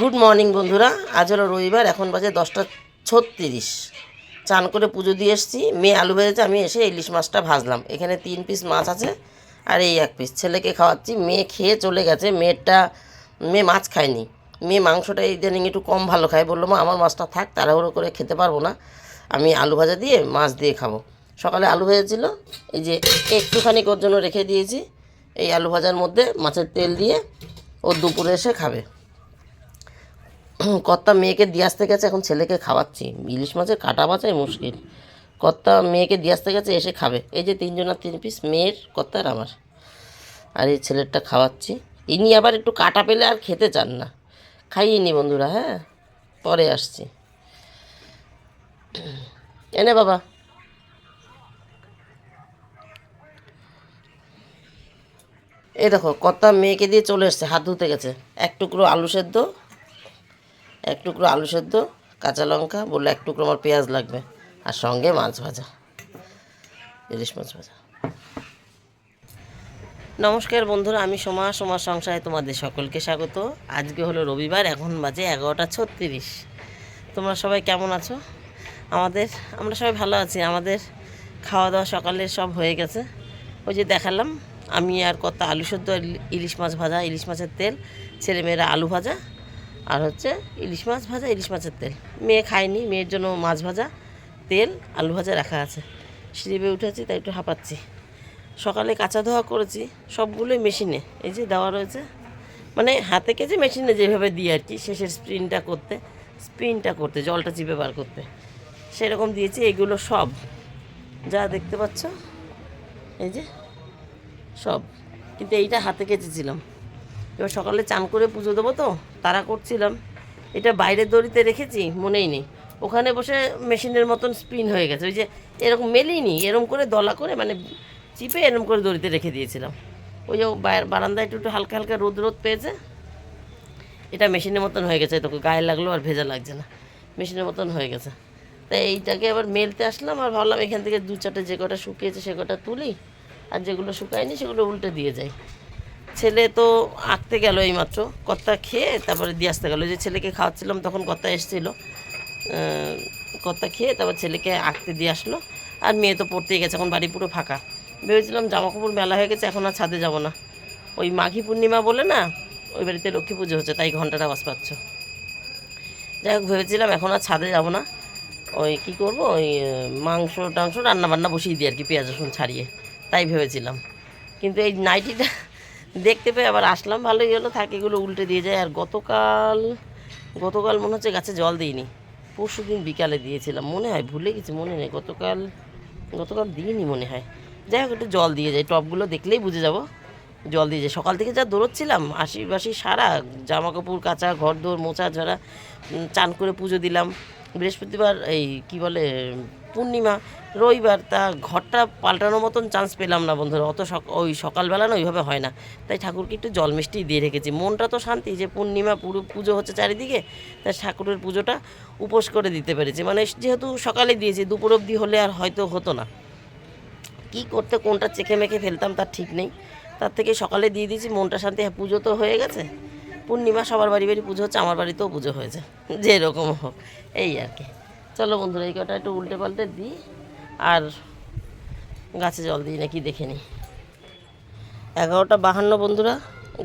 Good morning বন্ধুরা। আজ হলো রবিবার, এখন বাজে 10টা 36। চান করে পুজো দিয়ে এসেছি। মেয়ে আলু ভেজেছে, আমি এসে ইলিশ মাছটা ভাজলাম। এখানে 3 পিস মাছ আছে আর এই 1 পিস ছেলেকে খাওয়াচ্ছি। মেয়ে খেয়ে চলে গেছে। মেয়ে মাছ খায়নি। মেয়ে মাংসটা ইদানিং একটু কম ভালো খায়। বললো মা আমার মাছটা থাক, তাড়াহুড়ো করে খেতে পারবো না, আমি আলু ভাজা দিয়ে মাছ দিয়ে খাবো। সকালে আলু ভেজেছিল, এই যে একটুখানি ওর জন্য রেখে দিয়েছি। এই আলু ভাজার মধ্যে মাছের তেল দিয়ে ও দুপুরে এসে খাবে। কর্তা মেয়েকে দিয়ে আসতে গেছে, এখন ছেলেকে খাওয়াচ্ছি। ইলিশ মাছের কাটা বাছাই মুশকিল। কর্তা মেয়েকে দিয়ে আসতে গেছে, এসে খাবে। এই যে 3 জনের 3 পিস, মেয়ের, কর্তার, আমার। আর এই ছেলেরটা খাওয়াচ্ছি। ইনি আবার একটু কাটা পেলে আর খেতে চান না। খাইয়ে নি বন্ধুরা, হ্যাঁ, পরে আসছি। এনে বাবা, এই দেখো কর্তা মেয়েকে দিয়ে চলে এসছে, হাত ধুতে গেছে। এক টুকরো আলু সেদ্ধ, কাঁচা লঙ্কা, বললো 1 টুকরো আমার পেঁয়াজ লাগবে, আর সঙ্গে মাছ ভাজা, ইলিশ মাছ ভাজা। নমস্কার বন্ধুরা, আমি সোমা সংসারে তোমাদের সকলকে স্বাগত। আজকে হলো রবিবার, এখন বাজে 11টা 36। তোমরা সবাই কেমন আছো? আমরা সবাই ভালো আছি। আমাদের খাওয়া দাওয়া সকালে সব হয়ে গেছে। ওই যে দেখালাম, আমি আর কত আলু সেদ্ধ, ইলিশ মাছ ভাজা, ইলিশ মাছের তেল, ছেলেমেয়েরা আলু ভাজা, আর হচ্ছে ইলিশ মাছ ভাজা, ইলিশ মাছের তেল। মেয়ে খায়নি, মেয়ের জন্য মাছ ভাজা, তেল, আলু ভাজা রাখা আছে। সিঁড়ি উঠেছি তাই একটু হাঁপাচ্ছি। সকালে কাঁচা ধোয়া করেছি, সবগুলোই মেশিনে এই যে দেওয়া রয়েছে। মানে হাতে কেচে মেশিনে যেভাবে দিই আর কি, শেষের স্পিনটা করতে জলটা চিপে বার করতে, সেরকম দিয়েছি। এগুলো সব যা দেখতে পাচ্ছ, এই যে সব, কিন্তু এইটা হাতে কেচেছিলাম। এবার সকালে চান করে পুজো দেবো তো তারা করছিলাম। এটা বাইরের দড়িতে রেখেছি, মনেই নেই। ওখানে বসে মেশিনের মতন স্পিন হয়ে গেছে। ওই যে এরকম মেলিনি, এরম করে দলা করে, মানে চিপে এরম করে দড়িতে রেখে দিয়েছিলাম। ওই যে বারান্দায় একটু একটু হালকা হালকা রোদ পেয়েছে, এটা মেশিনের মতন হয়ে গেছে। তোকে গায়ে লাগলো আর ভেজা লাগছে না, মেশিনের মতন হয়ে গেছে। তাই এইটাকে আবার মেলতে আসলাম, আর ভাবলাম এখান থেকে 2-4টে যে কটা শুকিয়েছে সে কটা তুলি, আর যেগুলো শুকায়নি সেগুলো উল্টে দিয়ে যাই। ছেলে তো আঁকতে গেল এইমাত্র, কর্তা খেয়ে তারপরে দিয়ে আসতে গেলো। যে ছেলেকে খাওয়াচ্ছিলাম তখন কর্তা এসেছিলো, কর্তা খেয়ে তারপর ছেলেকে আঁকতে দিয়ে আসলো। আর মেয়ে তো পড়তেই গেছে, এখন বাড়ি পুরো ফাঁকা। ভেবেছিলাম জামাকাপড় মেলা হয়ে গেছে, এখন আর ছাদে যাব না। ওই মাঘী পূর্ণিমা বলে না, ওই বাড়িতে লক্ষ্মী পুজো হচ্ছে, তাই ঘন্টাটা আওয়াজ পাচ্ছ। যাই হোক, ভেবেছিলাম এখন আর ছাদে যাব না। ওই কী করবো, ওই মাংস রান্নাবান্না বসিয়ে দিই আর কি, পেঁয়াজ রসুন ছাড়িয়ে, তাই ভেবেছিলাম। কিন্তু এই নাইটিটা দেখতে পেয়ে আবার আসলাম, ভালোই হলো, থাকে এগুলো উল্টে দিয়ে যায়। আর গতকাল মনে হচ্ছে গাছে জল দিইনি, পরশু দিন বিকালে দিয়েছিলাম মনে হয়, ভুলে গেছি, মনে নেই। গতকাল দিইনি মনে হয়। যাই হোক, একটু জল দিয়ে যাই, টবগুলো দেখলেই বুঝে যাব। জল দিয়ে যাই। সকাল থেকে যা দৌড়চ্ছিলাম, আশি সারা, জামা কাপড় কাচা, ঘর দৌড় মোছা ঝরা, চান করে পুজো দিলাম। বৃহস্পতিবার, এই কি বলে, পূর্ণিমা, রবিবার, তা ঘরটা পাল্টানোর মতন চান্স পেলাম না বন্ধুরা। ওই সকালবেলা না ওইভাবে হয় না, তাই ঠাকুরকে একটু জল মিষ্টি দিয়ে রেখেছি। মনটা তো শান্তি যে পূর্ণিমা পুরো পুজো হচ্ছে চারিদিকে, তাই ঠাকুরের পুজোটা উপোস করে দিতে পেরেছি। মানে যেহেতু সকালে দিয়েছি, দুপুর অবধি হলে আর হয়তো হতো না। কী করতে কোনটা চেখে মেখে ফেলতাম তার ঠিক নেই, তার থেকে সকালে দিয়ে দিয়েছি, মনটা শান্তি। হ্যাঁ, পুজো তো হয়ে গেছে, পূর্ণিমা সবার বাড়ি পুজো হচ্ছে, আমার বাড়িতেও পুজো হয়েছে, যেরকম হোক এই আর কি। চলো বন্ধুরা, এই কটা একটু উল্টে পাল্টে দিই, আর গাছে জল দিই নাকি দেখে নিই। 11টা 52 বন্ধুরা,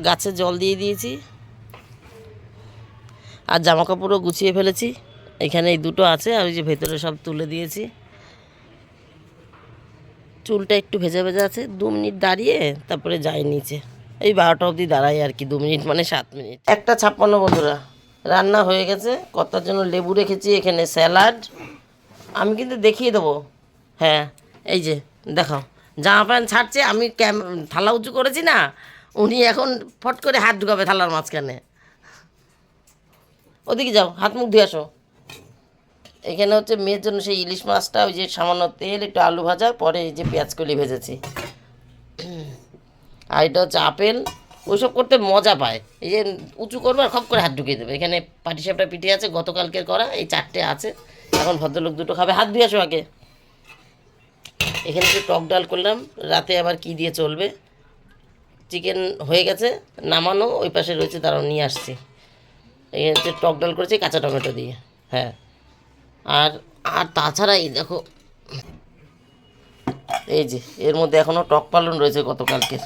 গাছে জল দিয়ে দিয়েছি, আর জামা কাপড়ও গুছিয়ে ফেলেছি। এখানে এই দুটো আছে, আর ওই যে ভেতরে সব তুলে দিয়েছি। চুলটা একটু ভেজা ভেজা আছে, 2 মিনিট দাঁড়িয়ে তারপরে যাই নিচে। এই 12টা অবধি দাঁড়াই আর কি, 2 মিনিট মানে 7 মিনিট। 1টা 56 বন্ধুরা, রান্না হয়ে গেছে। কর্তার জন্য লেবু রেখেছি, এখানে স্যালাড। আমি কিন্তু দেখিয়ে দেবো, হ্যাঁ, এই যে দেখাও, জামা প্যান্ট ছাড়ছে, আমি থালা উঁচু করেছি না, উনি এখন ফট করে হাত ঢুকাবে থালার মাঝখানে। ওদিকে যাও, হাত মুখ ধুয়ে আসো। এখানে হচ্ছে মেয়ের জন্য সেই ইলিশ মাছটা, ওই যে সামান্য তেল, একটু আলু ভাজা, পরে এই যে পেঁয়াজ কলি ভেজেছি। আর এটা হচ্ছে আপেল। ওইসব করতে মজা পায়, এই যে উঁচু করবে আর খপ করে হাত ঢুকিয়ে দেবে। এখানে পাটিসাপটা পিঠে আছে, গতকালকের করা, এই 4টে আছে। এখন ভদ্রলোক দুটো খাবে, হাত ধুয়ে আসো আগে। এখানে একটু টক ডাল করলাম, রাতে আবার কি দিয়ে চলবে। চিকেন হয়ে গেছে, নামানো, ওই পাশে রয়েছে, তারাও নিয়ে আসছি। এই হচ্ছে টক ডাল করেছি কাঁচা টমেটো দিয়ে। হ্যাঁ, আর আর তাছাড়া এই দেখো, এই যে এর মধ্যে এখনও টক পালন রয়েছে গতকালকের।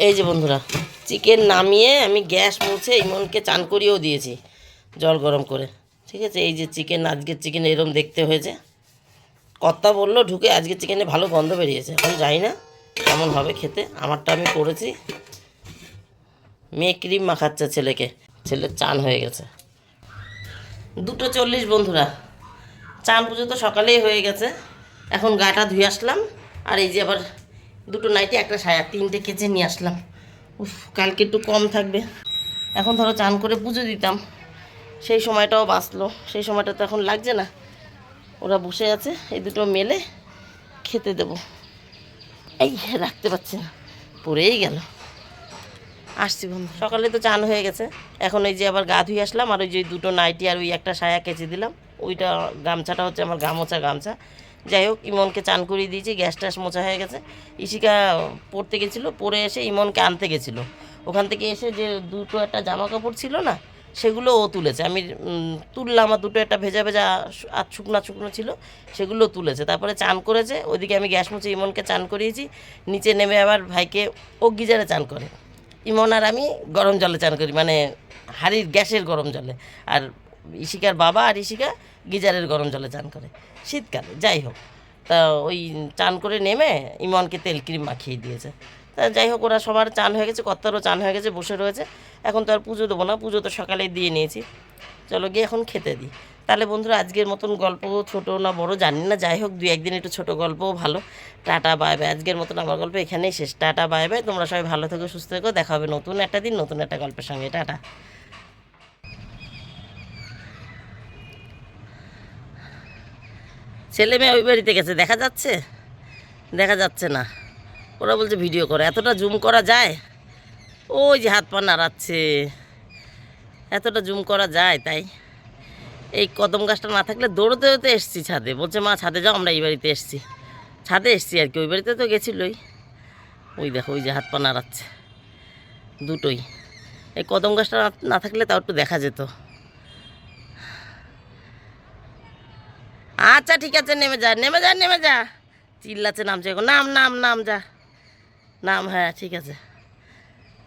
এই যে বন্ধুরা, চিকেন নামিয়ে আমি গ্যাস মুছে ইমনকে চান করিয়েও দিয়েছি জল গরম করে। ঠিক আছে, এই যে চিকেন, আজকের চিকেন এরম দেখতে হয়েছে। কর্তা বললো ঢুকে আজকের চিকেনে ভালো গন্ধ বেরিয়েছে, এখন যাই না কেমন হবে খেতে। আমারটা আমি করেছি। মেয়ে ক্রিম মাখাচ্ছে ছেলেকে, ছেলের চান হয়ে গেছে। 2:40 বন্ধুরা, চান পুজো তো সকালেই হয়ে গেছে। এখন গাটা ধুয়ে আসলাম, আর এই যে আবার 2টো নাইটি, একটা সায়া, 3টে কেচে নিয়ে আসলাম। উফ, কালকে একটু কম থাকবে। এখন ধরো চান করে পুজো দিতাম, সেই সময়টাও বাঁচলো। সেই সময়টা তো এখন লাগছে না, ওরা বসে আছে, এই দুটো মেলে খেতে দেব। এই রাখতে পারছি না, পড়েই গেল। আসছি বন্ধু, সকালে তো চান হয়ে গেছে। এখন এই যে আবার গা ধুয়ে আসলাম, আর ওই যে 2টো নাইটি আর ওই একটা সায়া কেচে দিলাম। ওইটা গামছাটা হচ্ছে আমার গামোচা গামছা। যাই হোক, ইমনকে চান করিয়ে দিয়েছি, গ্যাস ট্যাস মোছা হয়ে গেছে। ইশিকা পড়তে গেছিলো, পরে এসে ইমনকে আনতে গেছিলো। ওখান থেকে এসে যে 2টো একটা জামা কাপড় ছিল না, সেগুলো ও তুলেছে। আমি তুললাম, আর 2টো একটা ভেজা ভেজা আর শুকনো শুকনো ছিল, সেগুলো তুলেছে। তারপরে চান করেছে, ওইদিকে আমি গ্যাস মুছে ইমনকে চান করিয়েছি। নিচে নেমে আবার ভাইকে, ও গিজারে চান করে, ইমন আর আমি গরম জলে চান করি, মানে হাঁড়ির গ্যাসের গরম জলে। আর ইশিকার বাবা আর ইশিকা গিজারের গরম জলে চান করে শীতকালে। যাই হোক, তা ওই চান করে নেমে ইমনকে তেল ক্রিম মাখিয়ে দিয়েছে। তা যাই হোক, ওরা সবার চান হয়ে গেছে, কর্তারও চান হয়ে গেছে, বসে রয়েছে। এখন তো আর পুজো দেবো না, পুজো তো সকালেই দিয়ে নিয়েছি। চলো গিয়ে এখন খেতে দিই। তাহলে বন্ধুরা, আজকের মতন গল্প ছোট না বড় জানি না, যাই হোক 2-1 দিন একটু ছোট গল্পও ভালো। Tata bye bye. আজকের মতন আমার গল্প এখানেই শেষ। Tata bye bye. তোমরা সবাই ভালো থেকো, সুস্থ থেকো। দেখা হবে নতুন একটা দিন, নতুন একটা গল্পের সঙ্গে। টাটা। ছেলে মেয়ে ওই বাড়িতে গেছে, দেখা যাচ্ছে? দেখা যাচ্ছে না, ওরা বলছে ভিডিও করে। এতটা জুম করা যায়? ওই যে হাত পা নাড়াচ্ছে, এতটা জুম করা যায়? তাই এই কদম গাছটা না থাকলে দৌড়তে দৌড়তে এসছি ছাদে। বলছে মা ছাদে যাও, আমরা এই বাড়িতে এসছি। ছাদে এসছি আর কি, ওই বাড়িতে তো গেছিলোই। ওই দেখো, ওই যে হাত পা নাড়াচ্ছে দুটোই। এই কদম গাছটা না থাকলে তাও একটু দেখা যেত। আচ্ছা ঠিক আছে, নেমে যা, নেমে যা, নেমে যা। চিল্লাচ্ছে, নামছে এখন, নাম নাম নাম, যা নাম। হ্যাঁ ঠিক আছে,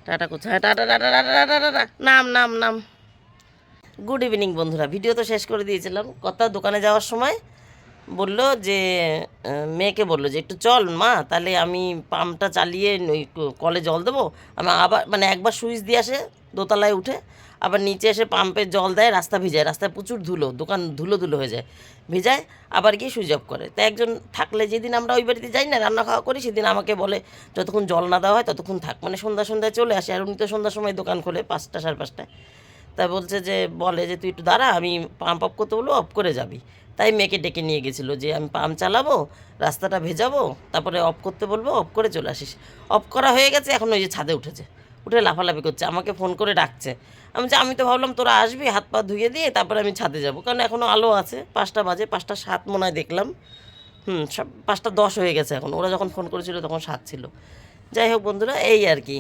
টাটা করছে। হ্যাঁ tata tata tata tata tata, নাম নাম নাম। গুড ইভিনিং বন্ধুরা, ভিডিও তো শেষ করে দিয়েছিলাম। কথা, দোকানে যাওয়ার সময় বললো যে, মেয়েকে বললো যে একটু চল মা, তাহলে আমি পাম্পটা চালিয়ে ওই কলে জল দেবো। আমি আবার মানে একবার সুইচ দিয়ে আসে দোতলায় উঠে, আবার নিচে এসে পাম্পের জল দেয়, রাস্তা ভিজায়, রাস্তায় প্রচুর ধুলো, দোকান ধুলো ধুলো হয়ে যায়, ভিজায়, আবার গিয়ে সুইচ অফ করে। তাই একজন থাকলে, যেদিন আমরা ওই বাড়িতে যাই না রান্না খাওয়া করি, সেদিন আমাকে বলে যতক্ষণ জল না দেওয়া হয় ততক্ষণ থাক, মানে সন্ধ্যায় চলে আসে। আর উনি তো সন্ধ্যার সময় দোকান খোলে 5টা 5:30টায়। তাই বলছে যে, বলে যে তুই একটু দাঁড়া, আমি পাম্প অফ করতে বলবো, অফ করে যাবি। তাই মেয়েকে ডেকে নিয়ে গেছিলো যে আমি পাম্প চালাবো, রাস্তাটা ভেজাবো, তারপরে অফ করতে বলবো, অফ করে চলে আসিস। অফ করা হয়ে গেছে, এখন ওই যে ছাদে উঠেছে, উঠে লাফালাফি করছে, আমাকে ফোন করে ডাকছে। আমি তো ভাবলাম তোরা আসবি, হাত পা ধুয়ে দিয়ে তারপরে আমি ছাদে যাব, কারণ এখনও আলো আছে। 5টা বাজে, 5টা 7 মনে হয় দেখলাম। 5টা 10 হয়ে গেছে এখন। ওরা যখন ফোন করেছিল তখন 7 ছিল। যাই হোক বন্ধুরা, এই আর কি,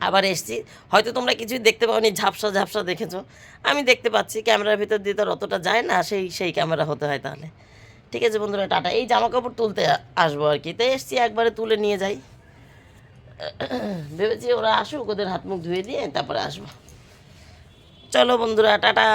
আবার এসছি। হয়তো তোমরা কিছুই দেখতে পাওনি, ঝাপসা ঝাপসা দেখেছো, আমি দেখতে পাচ্ছি। ক্যামেরার ভিতর দিয়ে তো অতটা যায় না, সেই ক্যামেরা হতে হয় তাহলে। ঠিক আছে বন্ধুরা, টাটা। এই জামা কাপড় তুলতে আসবো আর কি, তাই এসছি, একবারে তুলে নিয়ে যাই। ভেবেছি ওরা আসুক, ওদের হাত মুখ ধুয়ে দিয়ে তারপরে আসবো। চলো বন্ধুরা, টাটা।